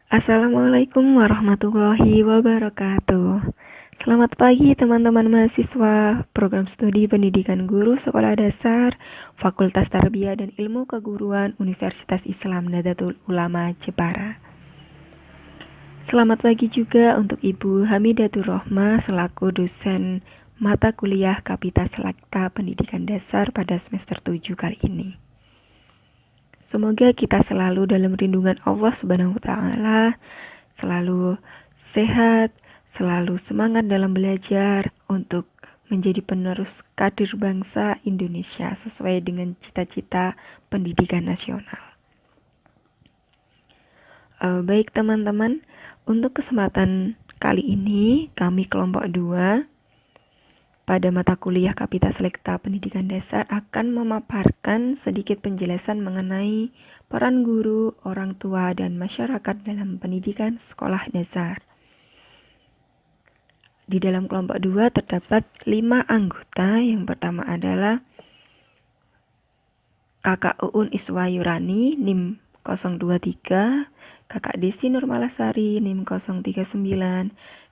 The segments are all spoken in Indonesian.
Assalamualaikum warahmatullahi wabarakatuh. Selamat pagi teman-teman mahasiswa Program Studi Pendidikan Guru Sekolah Dasar Fakultas Tarbiyah dan Ilmu Keguruan Universitas Islam Nahdlatul Ulama Jepara. Selamat pagi juga untuk Ibu Hamidatur Rohmah selaku dosen mata kuliah Kapita Selekta Pendidikan Dasar pada semester 7 kali ini. Semoga kita selalu dalam lindungan Allah Subhanahu wa taala, selalu sehat, selalu semangat dalam belajar untuk menjadi penerus kader bangsa Indonesia sesuai dengan cita-cita pendidikan nasional. Baik teman-teman, untuk kesempatan kali ini kami kelompok 2 pada mata kuliah Kapita Selekta Pendidikan Dasar akan memaparkan sedikit penjelasan mengenai peran guru, orang tua, dan masyarakat dalam pendidikan sekolah dasar. Di dalam kelompok 2 terdapat 5 anggota. Yang pertama adalah Kakak Uun Iswa Yurani, NIM 023, Kakak Desi Nurmalasari, NIM 039,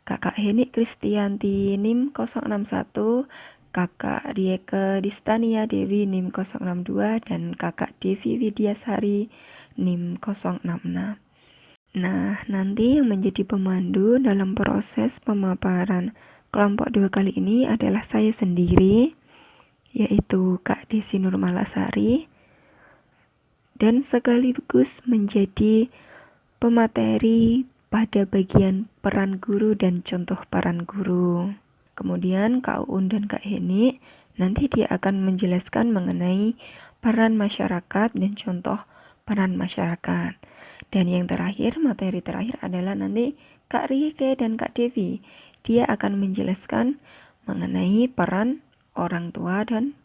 Kakak Henik Kristianti, NIM 061, Kakak Rieke Distania Dewi, NIM 062, dan Kakak Devi Widyasari, NIM 066. Nah, nanti yang menjadi pemandu dalam proses pemaparan kelompok 2 kali ini adalah saya sendiri, yaitu Kak Desi Nurmalasari, dan sekaligus menjadi pemateri pada bagian peran guru dan contoh peran guru. Kemudian Kak Uun dan Kak Heni nanti dia akan menjelaskan mengenai peran masyarakat dan contoh peran masyarakat. Dan yang terakhir, materi terakhir adalah nanti Kak Rieke dan Kak Devi. Dia akan menjelaskan mengenai peran orang tua dan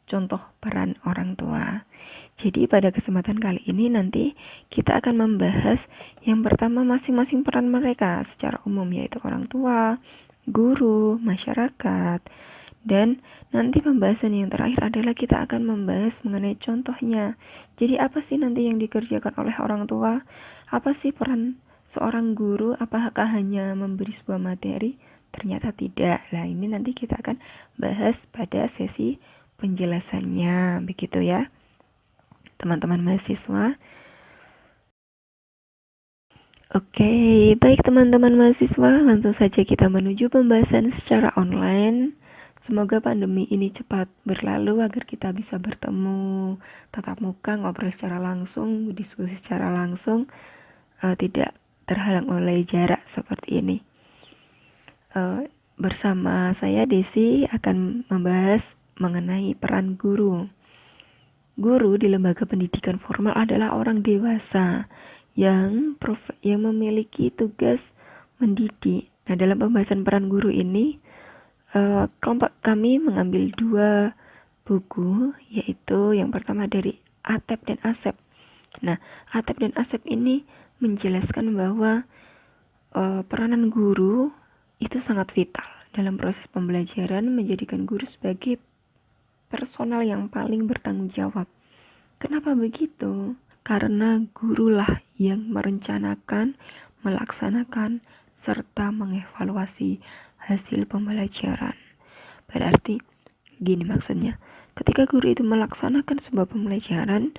contoh peran orang tua. Jadi pada kesempatan kali ini nanti kita akan membahas yang pertama masing-masing peran mereka secara umum, yaitu orang tua, guru, masyarakat. Dan nanti pembahasan yang terakhir adalah kita akan membahas mengenai contohnya. Jadi apa sih nanti yang dikerjakan oleh orang tua? Apa sih peran seorang guru? Apakah hanya memberi sebuah materi? Ternyata tidak. Nah, ini nanti kita akan bahas pada sesi penjelasannya, begitu ya teman-teman mahasiswa. Oke, baik teman-teman mahasiswa, langsung saja kita menuju pembahasan secara online. Semoga pandemi ini cepat berlalu agar kita bisa bertemu tatap muka, ngobrol secara langsung, diskusi secara langsung, tidak terhalang oleh jarak seperti ini. Bersama saya Desi akan membahas mengenai peran guru. Guru di lembaga pendidikan formal adalah orang dewasa yang memiliki tugas mendidik. Nah, dalam pembahasan peran guru ini, kelompok kami mengambil 2 buku, yaitu yang pertama dari Atep dan Asep. Nah, Atep dan Asep ini menjelaskan bahwa peranan guru itu sangat vital dalam proses pembelajaran, menjadikan guru sebagai personal yang paling bertanggung jawab. Kenapa begitu? Karena gurulah yang merencanakan, melaksanakan, serta mengevaluasi hasil pembelajaran. Berarti gini maksudnya, ketika guru itu melaksanakan sebuah pembelajaran,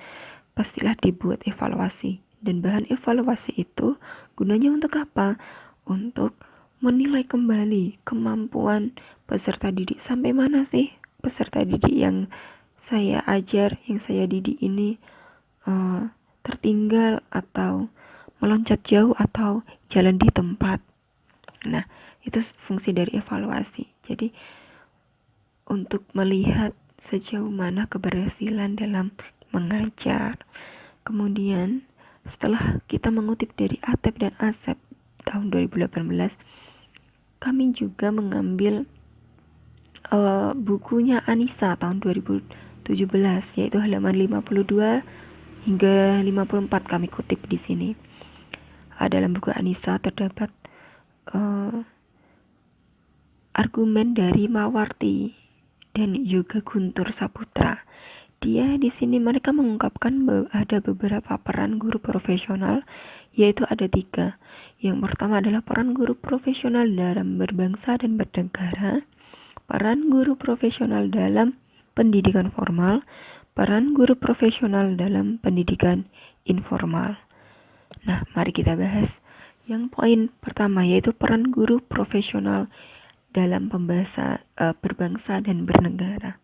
pastilah dibuat evaluasi. Dan bahan evaluasi itu gunanya untuk apa? Untuk menilai kembali kemampuan peserta didik. Sampai mana sih peserta didik yang saya ajar, yang saya didik ini tertinggal atau meloncat jauh atau jalan di tempat. Nah, itu fungsi dari evaluasi. Jadi untuk melihat sejauh mana keberhasilan dalam mengajar. Kemudian setelah kita mengutip dari Atep dan Asep tahun 2018, kami juga mengambil bukunya Anissa tahun 2017, yaitu halaman 52 hingga 54 kami kutip di sini. Dalam buku Anissa terdapat argumen dari Mawarti dan Yoga Guntur Saputra. Dia di sini mereka mengungkapkan bahwa ada beberapa peran guru profesional yaitu ada 3. Yang pertama adalah peran guru profesional dalam berbangsa dan bernegara, peran guru profesional dalam pendidikan formal, peran guru profesional dalam pendidikan informal. Nah, mari kita bahas yang poin pertama, yaitu peran guru profesional dalam berbangsa dan bernegara.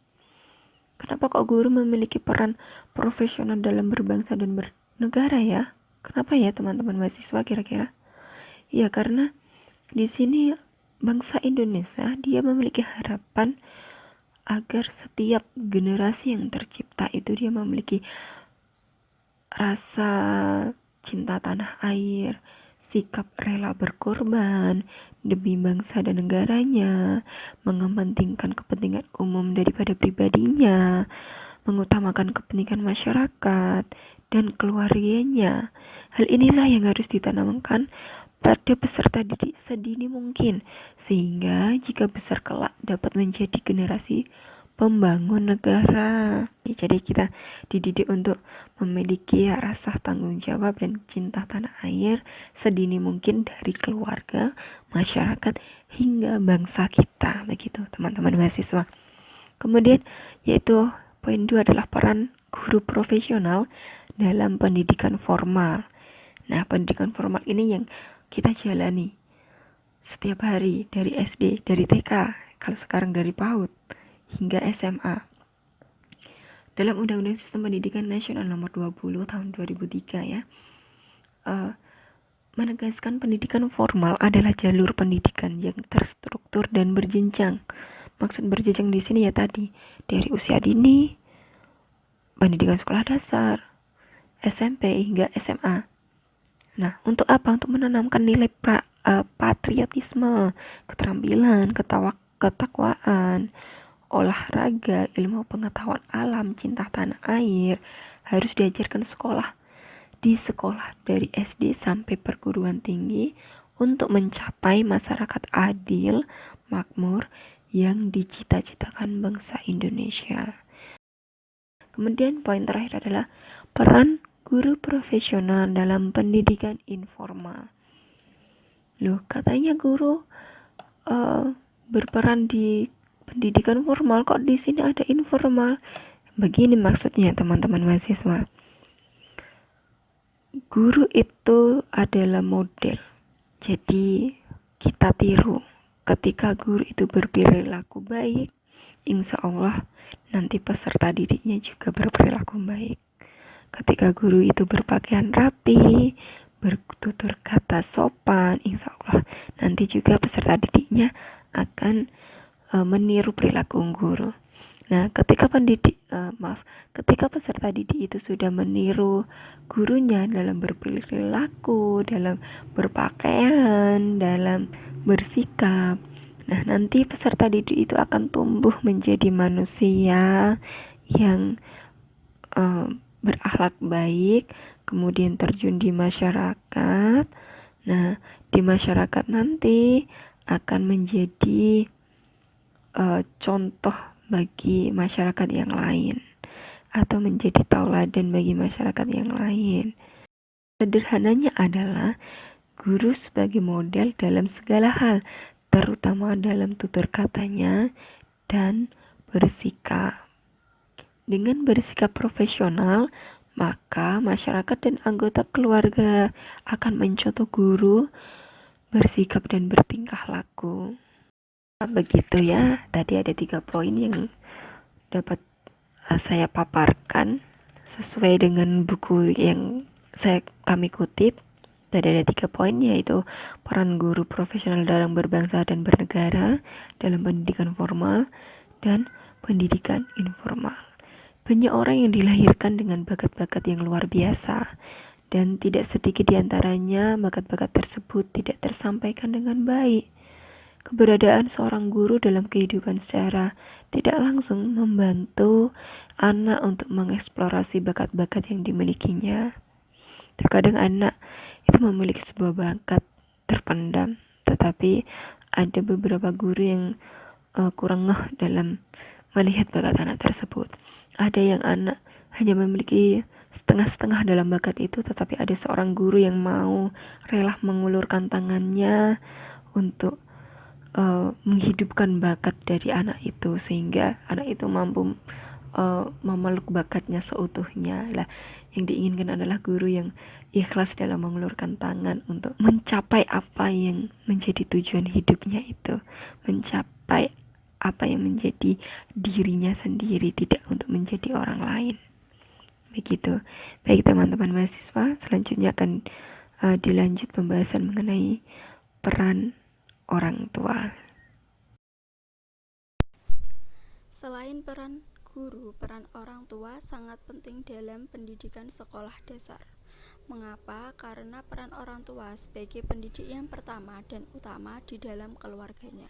Kenapa kok guru memiliki peran profesional dalam berbangsa dan bernegara ya? Kenapa ya teman-teman mahasiswa kira-kira? Ya karena di sini bangsa Indonesia dia memiliki harapan agar setiap generasi yang tercipta itu dia memiliki rasa cinta tanah air, sikap rela berkorban demi bangsa dan negaranya, mengepentingkan kepentingan umum daripada pribadinya, mengutamakan kepentingan masyarakat dan keluarganya. Hal inilah yang harus ditanamkan pada peserta didik sedini mungkin, sehingga jika besar kelak dapat menjadi generasi pembangun negara. Jadi kita dididik untuk memiliki rasa tanggung jawab dan cinta tanah air sedini mungkin dari keluarga, masyarakat, hingga bangsa kita. Begitu teman-teman mahasiswa. Kemudian yaitu poin 2 adalah peran guru profesional dalam pendidikan formal. Nah, pendidikan formal ini yang kita jalani setiap hari dari SD, dari TK, kalau sekarang dari PAUD hingga SMA. Dalam Undang-Undang Sistem Pendidikan Nasional Nomor 20 Tahun 2003 ya, menegaskan pendidikan formal adalah jalur pendidikan yang terstruktur dan berjenjang. Maksud berjenjang di sini ya tadi dari usia dini, pendidikan sekolah dasar, SMP hingga SMA. Nah, untuk apa? Untuk menanamkan nilai patriotisme, keterampilan, ketakwaan, olahraga, ilmu pengetahuan alam, cinta tanah air harus diajarkan di sekolah dari SD sampai perguruan tinggi untuk mencapai masyarakat adil, makmur yang dicita-citakan bangsa Indonesia. Kemudian poin terakhir adalah peran guru profesional dalam pendidikan informal. Loh, katanya guru berperan di pendidikan formal, kok di sini ada informal? Begini maksudnya teman-teman mahasiswa. Guru itu adalah model. Jadi kita tiru. Ketika guru itu berperilaku baik, insya Allah nanti peserta didiknya juga berperilaku baik. Ketika guru itu berpakaian rapi, bertutur kata sopan, insya Allah nanti juga peserta didiknya akan meniru perilaku guru. Nah, ketika ketika peserta didik itu sudah meniru gurunya dalam berperilaku, dalam berpakaian, dalam bersikap, nah nanti peserta didik itu akan tumbuh menjadi manusia yang berakhlak baik, kemudian terjun di masyarakat. Nah, di masyarakat nanti akan menjadi contoh bagi masyarakat yang lain atau menjadi tauladan bagi masyarakat yang lain. Sederhananya adalah guru sebagai model dalam segala hal, terutama dalam tutur katanya dan bersikap. Dengan bersikap profesional, maka masyarakat dan anggota keluarga akan mencontoh guru bersikap dan bertingkah laku. Begitu ya, tadi ada 3 poin yang dapat saya paparkan sesuai dengan buku yang kami kutip. Tadi ada 3 poin, yaitu peran guru profesional dalam berbangsa dan bernegara, dalam pendidikan formal dan pendidikan informal. Banyak orang yang dilahirkan dengan bakat-bakat yang luar biasa, dan tidak sedikit diantaranya bakat-bakat tersebut tidak tersampaikan dengan baik. Keberadaan seorang guru dalam kehidupan secara tidak langsung membantu anak untuk mengeksplorasi bakat-bakat yang dimilikinya. Terkadang anak itu memiliki sebuah bakat terpendam, tetapi ada beberapa guru yang kurang ngeh dalam melihat bakat anak tersebut. Ada yang anak hanya memiliki setengah-setengah dalam bakat itu, tetapi ada seorang guru yang mau rela mengulurkan tangannya untuk menghidupkan bakat dari anak itu, sehingga anak itu mampu memeluk bakatnya seutuhnya. Lah, yang diinginkan adalah guru yang ikhlas dalam mengulurkan tangan untuk mencapai apa yang menjadi tujuan hidupnya itu, mencapai apa yang menjadi dirinya sendiri, tidak untuk menjadi orang lain. Begitu. Baik teman-teman mahasiswa, selanjutnya akan dilanjut pembahasan mengenai peran orang tua. Selain peran guru, peran orang tua sangat penting dalam pendidikan sekolah dasar. Mengapa? Karena peran orang tua sebagai pendidik yang pertama dan utama di dalam keluarganya.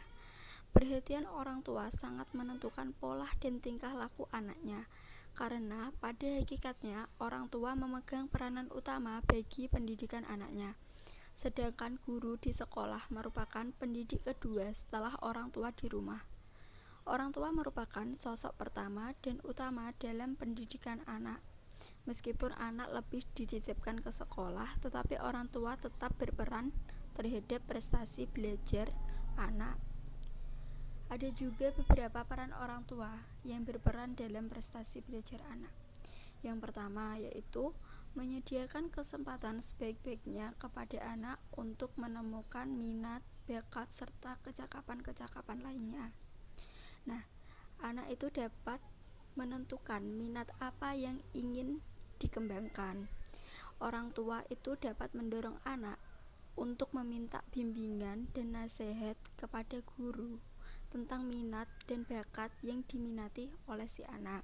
Perhatian orang tua sangat menentukan pola dan tingkah laku anaknya, karena pada hakikatnya orang tua memegang peranan utama bagi pendidikan anaknya. Sedangkan guru di sekolah merupakan pendidik kedua setelah orang tua di rumah. Orang tua merupakan sosok pertama dan utama dalam pendidikan anak. Meskipun anak lebih dititipkan ke sekolah, tetapi orang tua tetap berperan terhadap prestasi belajar anak. Ada juga beberapa peran orang tua yang berperan dalam prestasi belajar anak. Yang pertama yaitu menyediakan kesempatan sebaik-baiknya kepada anak untuk menemukan minat, bakat, serta kecakapan-kecakapan lainnya. Nah, anak itu dapat menentukan minat apa yang ingin dikembangkan. Orang tua itu dapat mendorong anak untuk meminta bimbingan dan nasihat kepada guru tentang minat dan bakat yang diminati oleh si anak.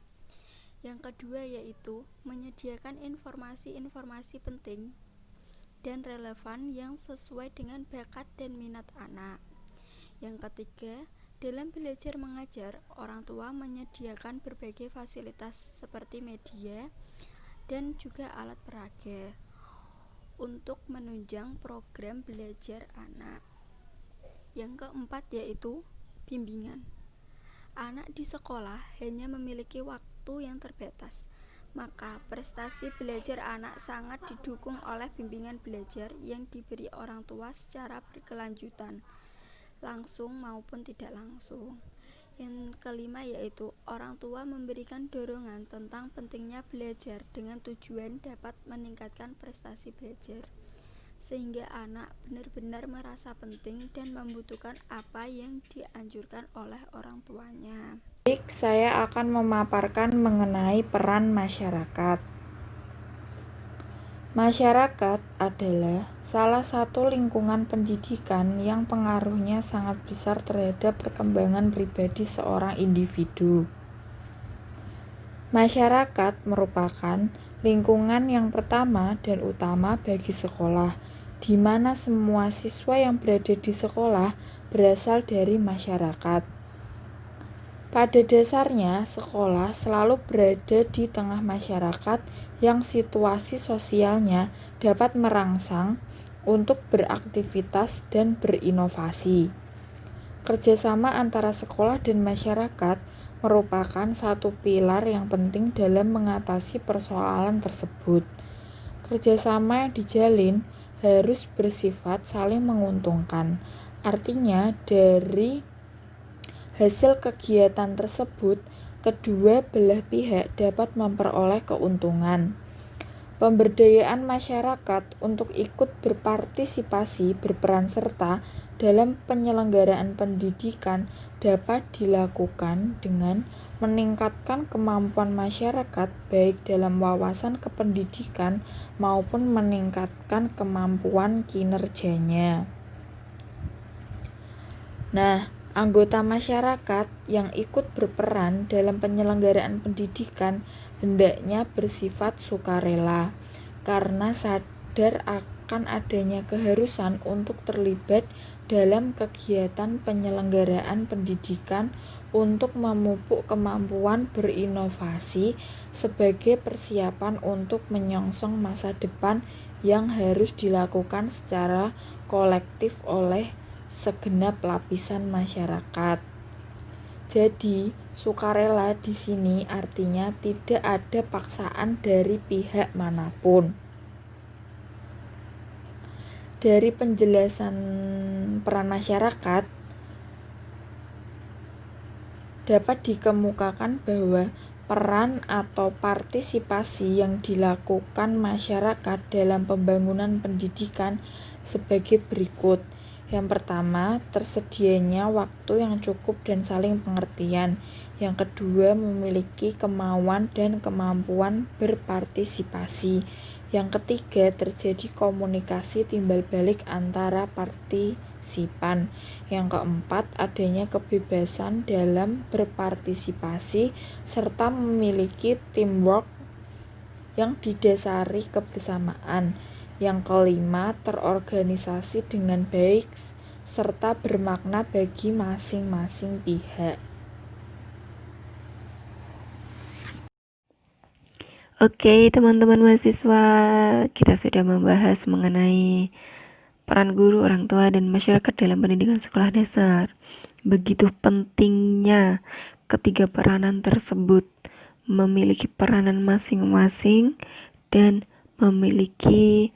Yang kedua yaitu menyediakan informasi-informasi penting dan relevan yang sesuai dengan bakat dan minat anak. Yang ketiga, dalam belajar mengajar, orang tua menyediakan berbagai fasilitas seperti media dan juga alat peraga untuk menunjang program belajar anak. Yang keempat yaitu bimbingan. Anak di sekolah hanya memiliki waktu yang terbatas, maka prestasi belajar anak sangat didukung oleh bimbingan belajar yang diberi orang tua secara berkelanjutan, langsung maupun tidak langsung. Yang kelima yaitu orang tua memberikan dorongan tentang pentingnya belajar dengan tujuan dapat meningkatkan prestasi belajar, sehingga anak benar-benar merasa penting dan membutuhkan apa yang dianjurkan oleh orang tuanya. Baik, saya akan memaparkan mengenai peran masyarakat. Masyarakat adalah salah satu lingkungan pendidikan yang pengaruhnya sangat besar terhadap perkembangan pribadi seorang individu. Masyarakat merupakan lingkungan yang pertama dan utama bagi sekolah, di mana semua siswa yang berada di sekolah berasal dari masyarakat. Pada dasarnya, sekolah selalu berada di tengah masyarakat yang situasi sosialnya dapat merangsang untuk beraktivitas dan berinovasi. Kerjasama antara sekolah dan masyarakat merupakan satu pilar yang penting dalam mengatasi persoalan tersebut. Kerjasama yang dijalin harus bersifat saling menguntungkan. Artinya, dari hasil kegiatan tersebut, kedua belah pihak dapat memperoleh keuntungan. Pemberdayaan masyarakat untuk ikut berpartisipasi, berperan serta dalam penyelenggaraan pendidikan dapat dilakukan dengan meningkatkan kemampuan masyarakat baik dalam wawasan kependidikan maupun meningkatkan kemampuan kinerjanya. Nah, anggota masyarakat yang ikut berperan dalam penyelenggaraan pendidikan hendaknya bersifat sukarela, karena sadar akan adanya keharusan untuk terlibat dalam kegiatan penyelenggaraan pendidikan untuk memupuk kemampuan berinovasi sebagai persiapan untuk menyongsong masa depan yang harus dilakukan secara kolektif oleh segenap lapisan masyarakat. Jadi, sukarela di sini artinya tidak ada paksaan dari pihak manapun. Dari penjelasan peran masyarakat, dapat dikemukakan bahwa peran atau partisipasi yang dilakukan masyarakat dalam pembangunan pendidikan sebagai berikut. Yang pertama, tersedianya waktu yang cukup dan saling pengertian. Yang kedua, memiliki kemauan dan kemampuan berpartisipasi. Yang ketiga, terjadi komunikasi timbal balik antara partisipan. Yang keempat, adanya kebebasan dalam berpartisipasi serta memiliki teamwork yang didasari kebersamaan. Yang kelima, terorganisasi dengan baik serta bermakna bagi masing-masing pihak. Oke, teman-teman mahasiswa, kita sudah membahas mengenai peran guru, orang tua, dan masyarakat dalam pendidikan sekolah dasar. Begitu pentingnya ketiga peranan tersebut memiliki peranan masing-masing dan memiliki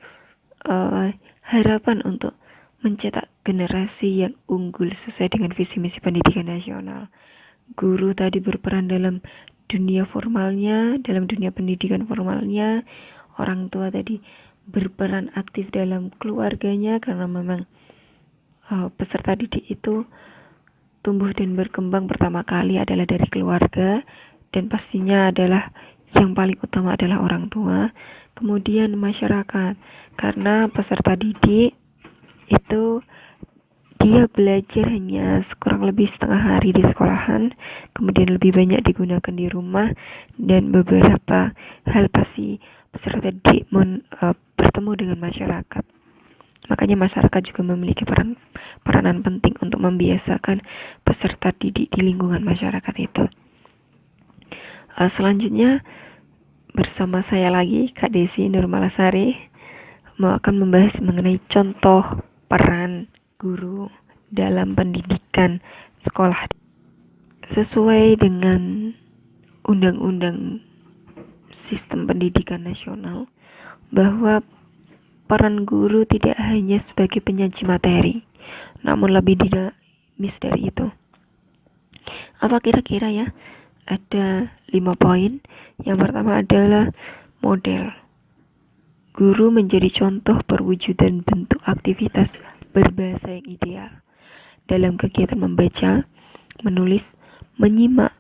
harapan untuk mencetak generasi yang unggul sesuai dengan visi misi pendidikan nasional. Guru tadi berperan dalam dunia formalnya, dalam dunia pendidikan formalnya. Orang tua tadi berperan aktif dalam keluarganya karena memang peserta didik itu tumbuh dan berkembang pertama kali adalah dari keluarga, dan pastinya adalah yang paling utama adalah orang tua. Kemudian masyarakat, karena peserta didik itu dia belajar hanya kurang lebih setengah hari di sekolahan, kemudian lebih banyak digunakan di rumah, dan beberapa hal pasti peserta didik bertemu dengan masyarakat. Makanya masyarakat juga memiliki peranan penting untuk membiasakan peserta didik di lingkungan masyarakat itu. Selanjutnya bersama saya lagi, Kak Desi Nurmalasari, akan membahas mengenai contoh peran guru dalam pendidikan sekolah. Sesuai dengan Undang-Undang Sistem Pendidikan Nasional, bahwa peran guru tidak hanya sebagai penyaji materi, namun lebih dinamis dari itu. Apa kira-kira ya? Ada 5 poin. Yang pertama adalah model. Guru menjadi contoh perwujudan bentuk aktivitas berbahasa yang ideal dalam kegiatan membaca, menulis, menyimak,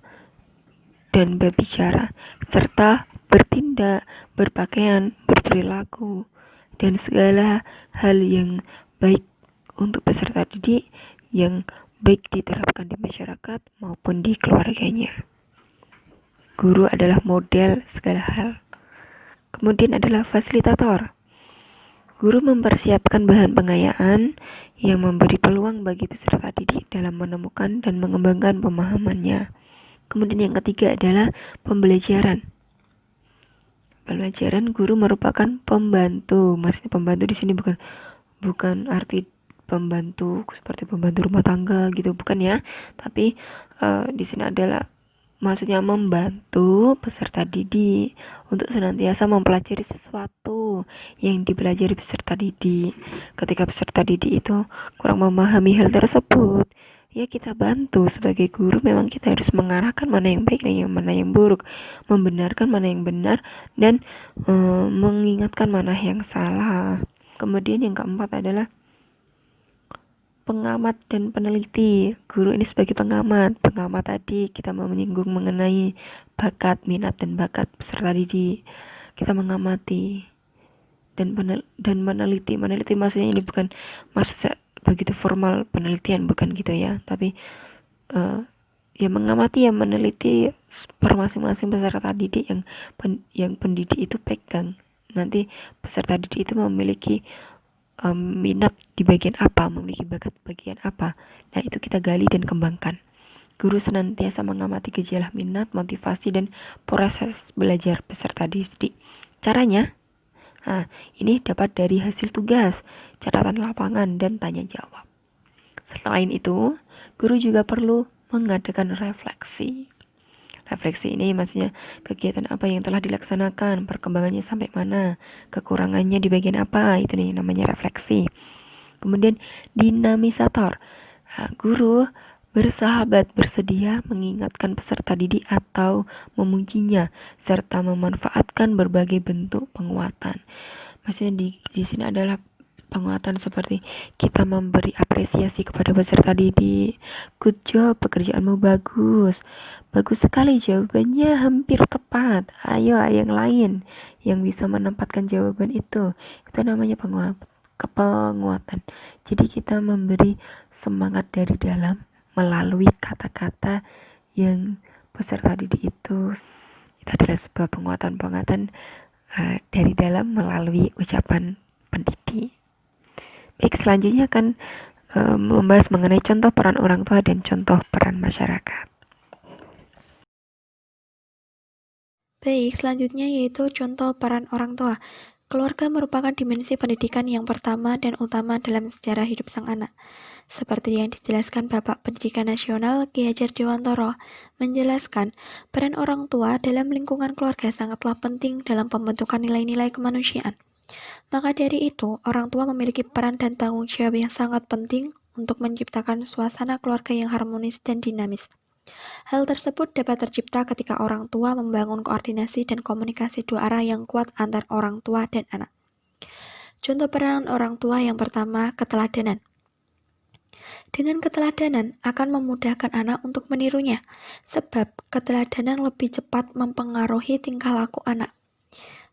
dan berbicara, serta bertindak, berpakaian, berperilaku, dan segala hal yang baik untuk peserta didik yang baik diterapkan di masyarakat maupun di keluarganya. Guru adalah model segala hal. Kemudian adalah fasilitator. Guru mempersiapkan bahan pengayaan yang memberi peluang bagi peserta didik dalam menemukan dan mengembangkan pemahamannya. Kemudian yang ketiga adalah pembelajaran. Pembelajaran, guru merupakan pembantu. Maksudnya pembantu di sini bukan arti pembantu seperti pembantu rumah tangga gitu, bukan ya. Tapi di sini adalah maksudnya membantu peserta didik untuk senantiasa mempelajari sesuatu yang dipelajari peserta didik. Ketika peserta didik itu kurang memahami hal tersebut, ya kita bantu sebagai guru. Memang kita harus mengarahkan mana yang baik dan mana yang buruk, membenarkan mana yang benar, dan mengingatkan mana yang salah. Kemudian yang keempat adalah pengamat dan peneliti. Guru ini sebagai pengamat. Pengamat tadi kita mau menyinggung mengenai bakat, minat, dan bakat peserta didik. Kita mengamati dan meneliti. Meneliti maksudnya ini bukan maksud begitu formal penelitian, bukan gitu ya. Tapi ya mengamati, ya meneliti per masing-masing peserta didik yang pendidik itu pegang. Nanti peserta didik itu memiliki minat di bagian apa, memiliki bakat bagian apa. Nah, itu kita gali dan kembangkan. Guru senantiasa mengamati gejala minat, motivasi, dan proses belajar peserta didik. Caranya, ini dapat dari hasil tugas, catatan lapangan, dan tanya jawab. Selain itu, guru juga perlu mengadakan refleksi. Refleksi ini maksudnya kegiatan apa yang telah dilaksanakan, perkembangannya sampai mana, kekurangannya di bagian apa, itu nih namanya refleksi. Kemudian dinamisator, guru bersahabat bersedia mengingatkan peserta didik atau memujinya serta memanfaatkan berbagai bentuk penguatan. Maksudnya di sini adalah penguatan seperti kita memberi apresiasi kepada peserta didik. Good job, pekerjaanmu bagus. Bagus sekali jawabannya, hampir tepat. Ayo yang lain yang bisa menempatkan jawaban itu. Itu namanya penguatan. Jadi kita memberi semangat dari dalam melalui kata-kata yang peserta didik itu adalah sebuah penguatan dari dalam melalui ucapan pendidik. Baik, selanjutnya akan membahas mengenai contoh peran orang tua dan contoh peran masyarakat. Baik, selanjutnya yaitu contoh peran orang tua. Keluarga merupakan dimensi pendidikan yang pertama dan utama dalam sejarah hidup sang anak. Seperti yang dijelaskan Bapak Pendidikan Nasional Ki Hajar Dewantoro, menjelaskan peran orang tua dalam lingkungan keluarga sangatlah penting dalam pembentukan nilai-nilai kemanusiaan. Maka dari itu, orang tua memiliki peran dan tanggung jawab yang sangat penting untuk menciptakan suasana keluarga yang harmonis dan dinamis. Hal tersebut dapat tercipta ketika orang tua membangun koordinasi dan komunikasi dua arah yang kuat antar orang tua dan anak. Contoh peran orang tua yang pertama, keteladanan. Dengan keteladanan akan memudahkan anak untuk menirunya, sebab keteladanan lebih cepat mempengaruhi tingkah laku anak.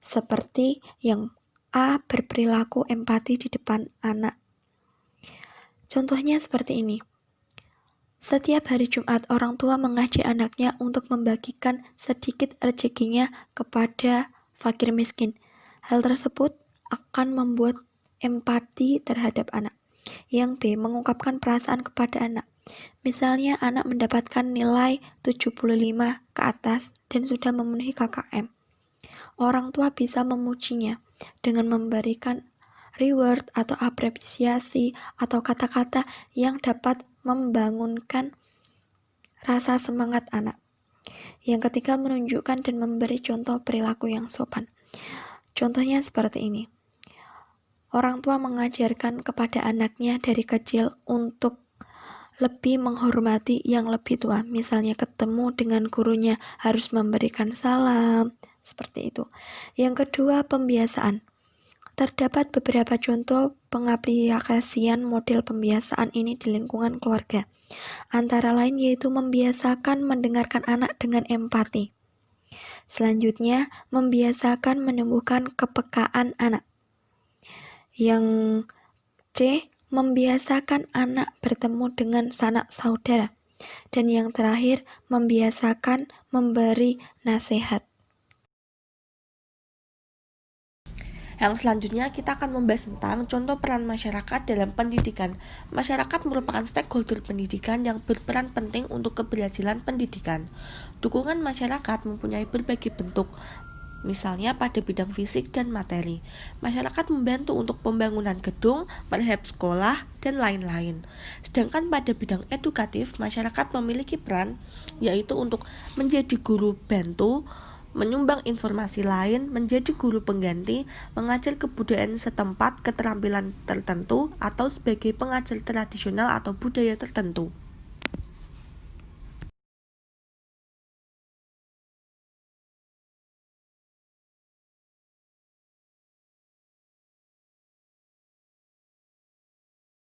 Seperti yang A berperilaku empati di depan anak. Contohnya seperti ini. Setiap hari Jumat, orang tua mengajak anaknya untuk membagikan sedikit rezekinya kepada fakir miskin. Hal tersebut akan membuat empati terhadap anak. Yang B, mengungkapkan perasaan kepada anak. Misalnya anak mendapatkan nilai 75 ke atas dan sudah memenuhi KKM. Orang tua bisa memujinya dengan memberikan reward atau apresiasi atau kata-kata yang dapat membangunkan rasa semangat anak. Yang ketiga, menunjukkan dan memberi contoh perilaku yang sopan. Contohnya seperti ini. Orang tua mengajarkan kepada anaknya dari kecil untuk lebih menghormati yang lebih tua. Misalnya ketemu dengan gurunya harus memberikan salam, seperti itu. Yang kedua, pembiasaan. Terdapat beberapa contoh pengaplikasian model pembiasaan ini di lingkungan keluarga. Antara lain yaitu membiasakan mendengarkan anak dengan empati. Selanjutnya, membiasakan menumbuhkan kepekaan anak. Yang C, membiasakan anak bertemu dengan sanak saudara. Dan yang terakhir, membiasakan memberi nasihat. Yang selanjutnya kita akan membahas tentang contoh peran masyarakat dalam pendidikan. Masyarakat merupakan stakeholder pendidikan yang berperan penting untuk keberhasilan pendidikan. Dukungan masyarakat mempunyai berbagai bentuk, misalnya pada bidang fisik dan materi. Masyarakat membantu untuk pembangunan gedung, merehab sekolah, dan lain-lain. Sedangkan pada bidang edukatif, masyarakat memiliki peran, yaitu untuk menjadi guru bantu, menyumbang informasi lain, menjadi guru pengganti, mengajar kebudayaan setempat, keterampilan tertentu, atau sebagai pengajar tradisional atau budaya tertentu.